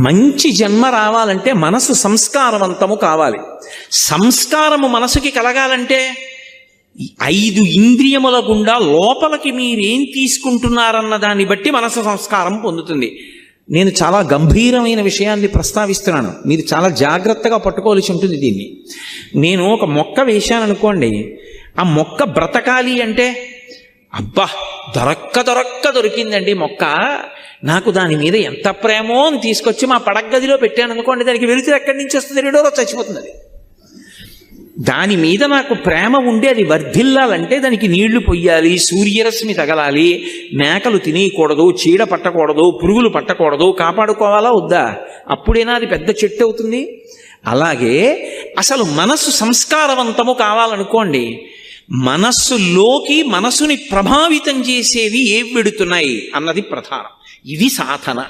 మంచి జన్మ రావాలంటే మనసు సంస్కారవంతము కావాలి. సంస్కారము మనసుకి కలగాలంటే 5 ఇంద్రియముల గుండా లోపలికి మీరేం తీసుకుంటున్నారన్న దాన్ని బట్టి మనసు సంస్కారం పొందుతుంది. నేను చాలా గంభీరమైన విషయాన్ని ప్రస్తావిస్తున్నాను, మీరు చాలా జాగ్రత్తగా పట్టుకోవాల్సి ఉంటుంది దీన్ని. నేను ఒక మొక్క వేశాను అనుకోండి, ఆ మొక్క బ్రతకాలి అంటే అబ్బా దొరక్క దొరికిందండి మొక్క, నాకు దాని మీద ఎంత ప్రేమో అని తీసుకొచ్చి మా పడగదిలో పెట్టాను అనుకోండి, దానికి వెలుతురు ఎక్కడి నుంచి వస్తుంది? 2 రోజులు చచ్చిపోతుంది అది. దాని మీద నాకు ప్రేమ ఉండి అది వర్ధిల్లాలంటే దానికి నీళ్లు పొయ్యాలి, సూర్యరశ్మి తగలాలి, మేకలు తినేయకూడదు, చీడ పట్టకూడదు, పురుగులు పట్టకూడదు, కాపాడుకోవాలా వద్దా? అప్పుడైనా అది పెద్ద చెట్టు అవుతుంది. అలాగే అసలు మనస్సు సంస్కారవంతము కావాలనుకోండి, మనస్సులోకి మనసుని ప్రభావితం చేసేవి ఏవి వెడుతున్నాయి అన్నది ప్రధానం. ఇది సాధన.